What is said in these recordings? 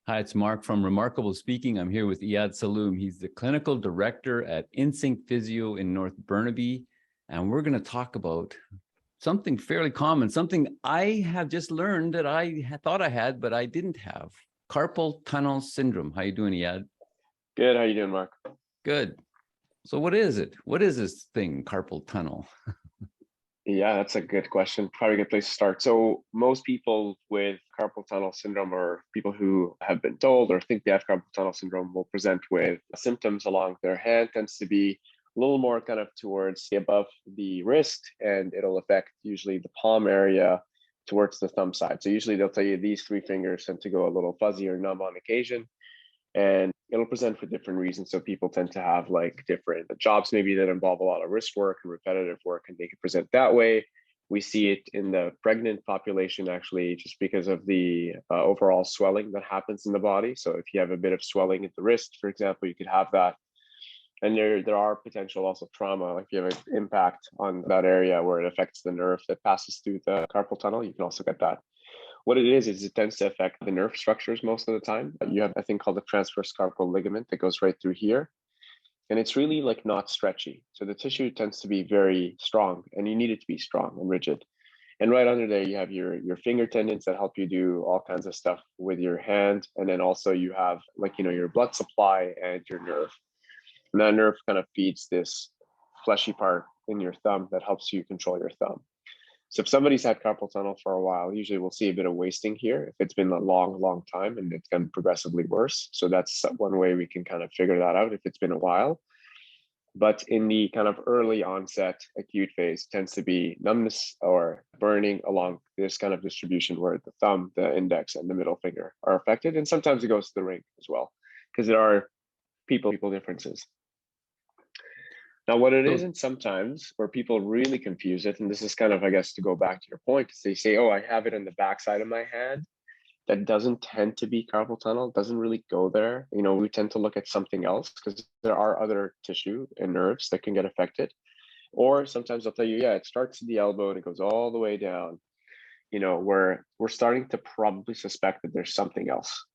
Hi, it's Mark from Remarkable Speaking. I'm here with Iyad Salloum. He's the clinical director at Insync Physio in North Burnaby. And we're going to talk about something fairly common, something I have just learned that I thought I had, but I didn't have. Carpal tunnel syndrome. How you doing, Iyad? Good. How you doing, Mark? Good. So what is it? What is this thing, carpal tunnel? Yeah, that's a good question. Probably a good place to start. So most people with carpal tunnel syndrome, or people who have been told or think they have carpal tunnel syndrome, will present with symptoms along their hand. Tends to be a little more kind of towards the above the wrist, and it'll affect usually the palm area towards the thumb side. So usually they'll tell you these three fingers tend to go a little fuzzy or numb on occasion, and it'll present for different reasons. So people tend to have like different jobs maybe that involve a lot of wrist work and repetitive work, and they can present that way. We see it in the pregnant population actually, just because of the overall swelling that happens in the body. So if you have a bit of swelling at the wrist, for example, you could have that. And there are potential also trauma, if you have an impact on that area where it affects the nerve that passes through the carpal tunnel, you can also get that. What it is it tends to affect the nerve structures most of the time. You have a thing called the transverse carpal ligament that goes right through here. And it's really like not stretchy. So the tissue tends to be very strong, and you need it to be strong and rigid. And right under there, you have your finger tendons that help you do all kinds of stuff with your hand. And then also you have your blood supply and your nerve. And that nerve kind of feeds this fleshy part in your thumb that helps you control your thumb. So if somebody's had carpal tunnel for a while, usually we'll see a bit of wasting here if it's been a long time and it's gotten progressively worse. So that's one way we can kind of figure that out if it's been a while. But in the kind of early onset acute phase, tends to be numbness or burning along this kind of distribution where the thumb, the index, and the middle finger are affected. And sometimes it goes to the ring as well, because there are people differences. Now, what it isn't sometimes where people really confuse it, and this is kind of, I guess, to go back to your point, is they say, oh, I have it on the backside of my hand. That doesn't tend to be carpal tunnel, doesn't really go there. We tend to look at something else because there are other tissue and nerves that can get affected. Or sometimes they'll tell you, yeah, it starts at the elbow and it goes all the way down, where we're starting to probably suspect that there's something else,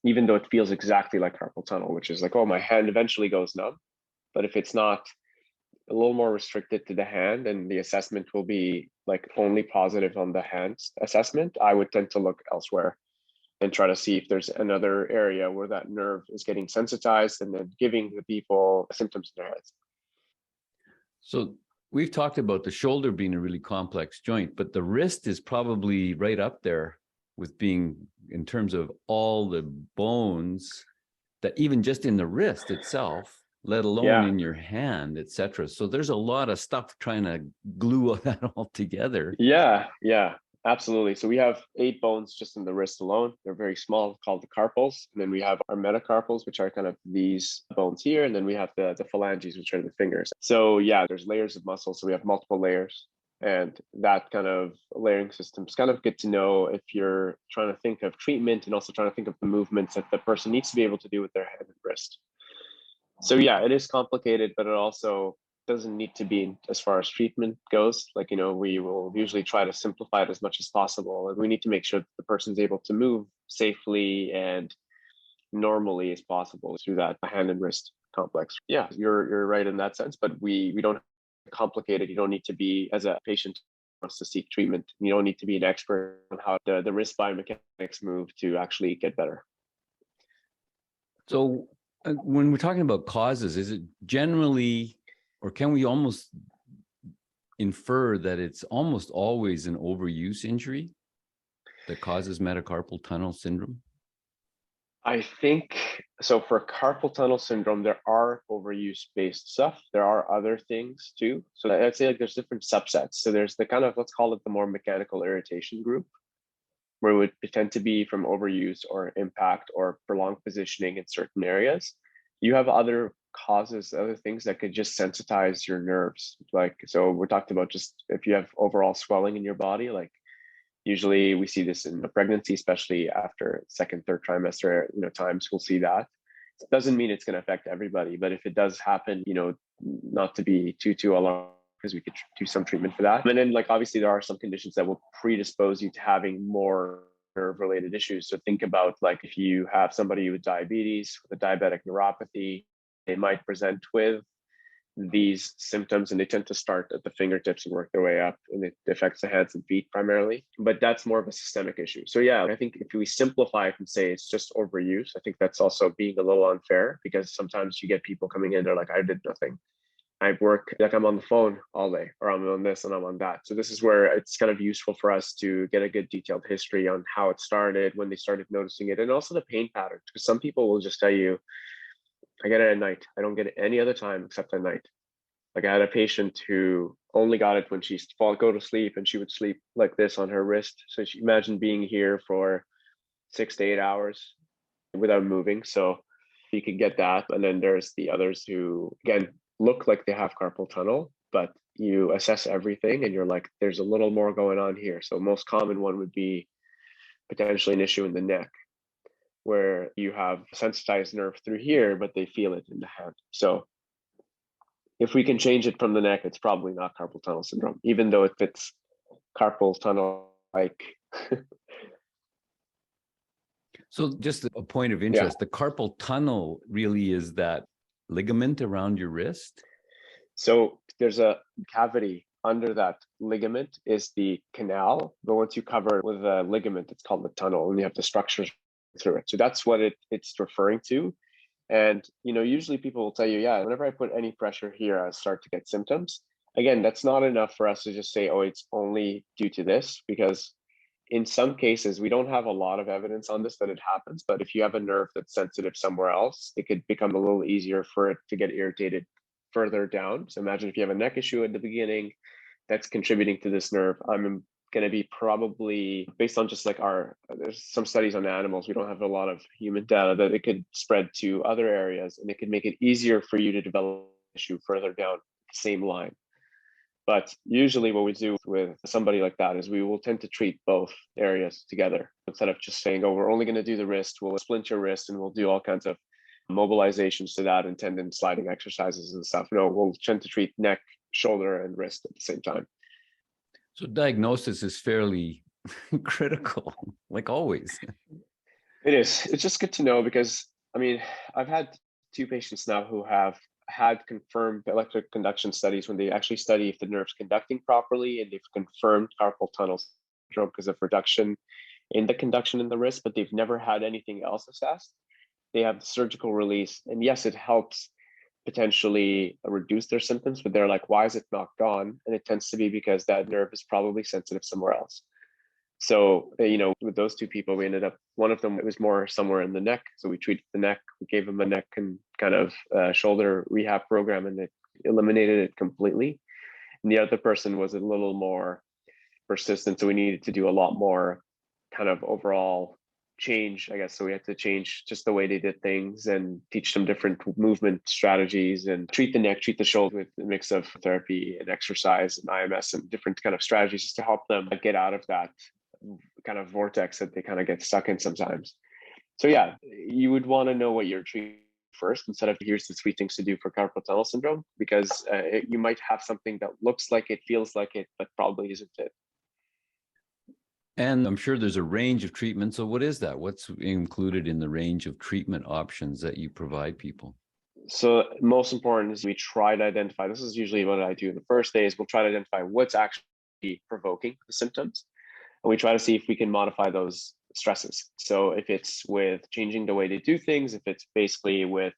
even though it feels exactly like carpal tunnel, which is like, oh, my hand eventually goes numb. But if it's not a little more restricted to the hand and the assessment will be like only positive on the hand assessment, I would tend to look elsewhere and try to see if there's another area where that nerve is getting sensitized and then giving the people symptoms in their heads. So we've talked about the shoulder being a really complex joint, but the wrist is probably right up there with being, in terms of all the bones that even just in the wrist itself, let alone in your hand, etc. So there's a lot of stuff trying to glue that all together. Yeah, absolutely. So we have 8 bones just in the wrist alone. They're very small, called the carpals. And then we have our metacarpals, which are kind of these bones here. And then we have the phalanges, which are the fingers. So yeah, there's layers of muscle. So we have multiple layers. And that kind of layering system is kind of good to know if you're trying to think of treatment and also trying to think of the movements that the person needs to be able to do with their hand and wrist. So yeah, it is complicated, but it also doesn't need to be as far as treatment goes. We will usually try to simplify it as much as possible. And we need to make sure that the person's able to move safely and normally as possible through that hand and wrist complex. Yeah, you're right in that sense, but we don't complicate it. You don't need to be, as a patient wants to seek treatment, you don't need to be an expert on how the wrist biomechanics move to actually get better. So when we're talking about causes, is it generally, or can we almost infer that it's almost always an overuse injury that causes metacarpal tunnel syndrome? I think so. For carpal tunnel syndrome, there are overuse based stuff. There are other things too. So I'd say there's different subsets. So there's the kind of, let's call it the more mechanical irritation group, where it would tend to be from overuse or impact or prolonged positioning in certain areas. You have other causes, other things that could just sensitize your nerves. So we're talking about just if you have overall swelling in your body, usually we see this in the pregnancy, especially after second, third trimester, times we'll see that. It doesn't mean it's going to affect everybody, but if it does happen, not to be too alarmed, because we could do some treatment for that. And then obviously there are some conditions that will predispose you to having more nerve related issues. So think about like if you have somebody with diabetes, with a diabetic neuropathy, they might present with these symptoms, and they tend to start at the fingertips and work their way up, and it affects the hands and feet primarily, but that's more of a systemic issue. So yeah, I think if we simplify it and say it's just overuse, I think that's also being a little unfair, because sometimes you get people coming in, they're like, I did nothing, I work, like I'm on the phone all day, or I'm on this and I'm on that. So this is where it's kind of useful for us to get a good detailed history on how it started, when they started noticing it, and also the pain patterns, because some people will just tell you, I get it at night. I don't get it any other time except at night. Like I had a patient who only got it when she go to sleep, and she would sleep like this on her wrist. So she imagine being here for 6 to 8 hours without moving. So you can get that. And then there's the others who, again, look like they have carpal tunnel, but you assess everything and you're like, there's a little more going on here. So most common one would be potentially an issue in the neck, where you have sensitized nerve through here, but they feel it in the hand. So if we can change it from the neck, it's probably not carpal tunnel syndrome, even though it fits carpal tunnel like. So just a point of Yeah. interest, the carpal tunnel really is that ligament around your wrist? So there's a cavity under that ligament is the canal, but once you cover it with a ligament, it's called the tunnel, and you have the structures through it. So that's what it's referring to. And usually people will tell you, yeah, whenever I put any pressure here, I start to get symptoms. Again, that's not enough for us to just say, oh, it's only due to this, because in some cases, we don't have a lot of evidence on this that it happens. But if you have a nerve that's sensitive somewhere else, it could become a little easier for it to get irritated further down. So imagine if you have a neck issue at the beginning that's contributing to this nerve. I'm going to be probably, based on just like there's some studies on animals, we don't have a lot of human data, that it could spread to other areas, and it could make it easier for you to develop issue further down the same line. But usually what we do with somebody like that is we will tend to treat both areas together, instead of just saying, oh, we're only going to do the wrist, we'll splint your wrist and we'll do all kinds of mobilizations to that and tendon sliding exercises and stuff. No, we'll tend to treat neck, shoulder, and wrist at the same time. So diagnosis is fairly critical, like always. It is. It's just good to know, because I mean, I've had 2 patients now who have had confirmed electric conduction studies, when they actually study if the nerve's conducting properly, and they've confirmed carpal tunnel syndrome because of reduction in the conduction in the wrist, but they've never had anything else assessed. They have the surgical release, and yes, it helps potentially reduce their symptoms, but they're like, why is it not gone? And it tends to be because that nerve is probably sensitive somewhere else. So, with those 2 people, we ended up, one of them, it was more somewhere in the neck. So we treated the neck, we gave him a neck and kind of shoulder rehab program, and it eliminated it completely. And the other person was a little more persistent. So we needed to do a lot more kind of overall change, I guess. So we had to change just the way they did things and teach them different movement strategies, and treat the neck, treat the shoulder with a mix of therapy and exercise and IMS and different kind of strategies, just to help them get out of that kind of vortex that they kind of get stuck in sometimes. So yeah, you would want to know what you're treating first, instead of here's the 3 things to do for carpal tunnel syndrome, because you might have something that looks like it, feels like it, but probably isn't it. And I'm sure there's a range of treatment. So what is that? What's included in the range of treatment options that you provide people? So most important is we try to identify, this is usually what I do in the first day, is we'll try to identify what's actually provoking the symptoms. And we try to see if we can modify those stresses. So if it's with changing the way they do things, if it's basically with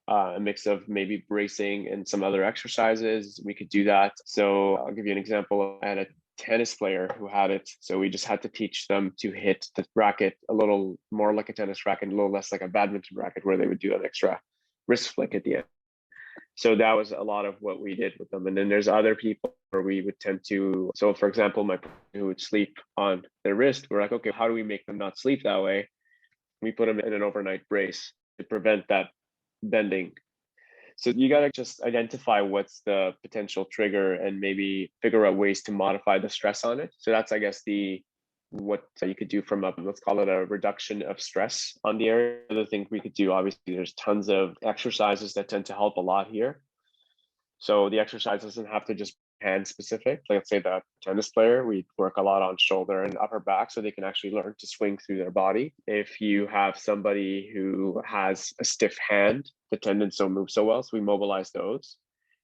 a mix of maybe bracing and some other exercises, we could do that. So I'll give you an example. I had a tennis player who had it. So we just had to teach them to hit the racket a little more like a tennis racket, a little less like a badminton racket, where they would do an extra wrist flick at the end. So that was a lot of what we did with them. And then there's other people where we would tend to, so for example, my partner who would sleep on their wrist, we're like, okay, how do we make them not sleep that way? We put them in an overnight brace to prevent that bending. So you got to just identify what's the potential trigger and maybe figure out ways to modify the stress on it. So that's, I guess, what you could do from let's call it a reduction of stress on the area. Other thing we could do, obviously, there's tons of exercises that tend to help a lot here. So the exercise doesn't have to just hand specific. Like, let's say the tennis player, we work a lot on shoulder and upper back so they can actually learn to swing through their body. If you have somebody who has a stiff hand, the tendons don't move so well, so we mobilize those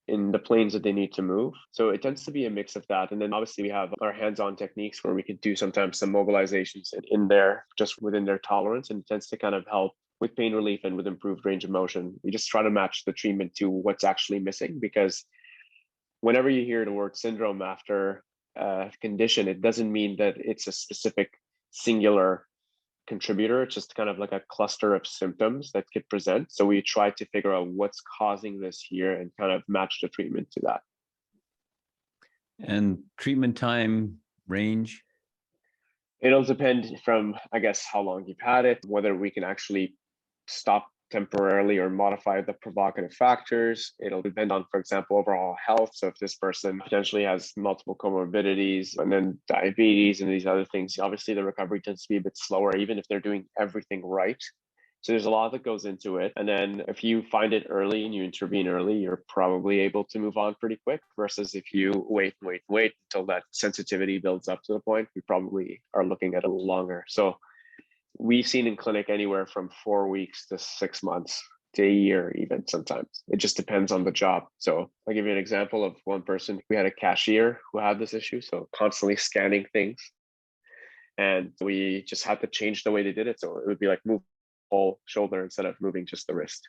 in the planes that they need to move. So it tends to be a mix of that. And then obviously we have our hands-on techniques where we can do sometimes some mobilizations in there, just within their tolerance, and it tends to kind of help with pain relief and with improved range of motion. We just try to match the treatment to what's actually missing, because whenever you hear the word syndrome after a condition, it doesn't mean that it's a specific singular contributor. It's just kind of like a cluster of symptoms that could present. So we try to figure out what's causing this here and kind of match the treatment to that. And treatment time range? It'll depend from, I guess, how long you've had it, whether we can actually stop temporarily or modify the provocative factors. It'll depend on, for example, overall health. So if this person potentially has multiple comorbidities and then diabetes and these other things, obviously the recovery tends to be a bit slower, even if they're doing everything right. So there's a lot that goes into it. And then if you find it early and you intervene early, you're probably able to move on pretty quick, versus if you wait until that sensitivity builds up to the point, we probably are looking at a little longer. So we've seen in clinic anywhere from 4 weeks to 6 months to a year, even sometimes. It just depends on the job. So I'll give you an example of one person. We had a cashier who had this issue, so constantly scanning things. And we just had to change the way they did it. So it would be like move whole shoulder instead of moving just the wrist.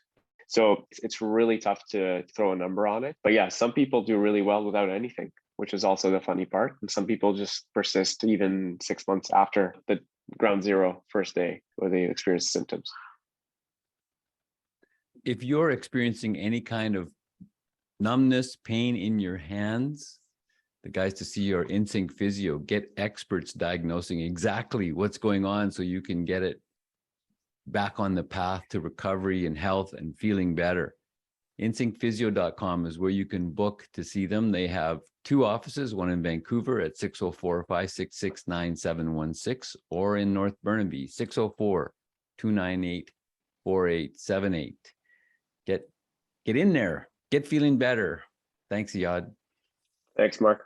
So it's really tough to throw a number on it. But yeah, some people do really well without anything, which is also the funny part. And some people just persist even 6 months after the ground zero first day where they experience symptoms. If you're experiencing any kind of numbness, pain in your hands, the guys to see your Insync Physio, get experts diagnosing exactly what's going on so you can get it back on the path to recovery and health and feeling better. InsyncPhysio.com is where you can book to see them. They have 2 offices, one in Vancouver at 604-566-9716, or in North Burnaby, 604-298-4878. Get in there, get feeling better. Thanks, Iyad. Thanks, Mark.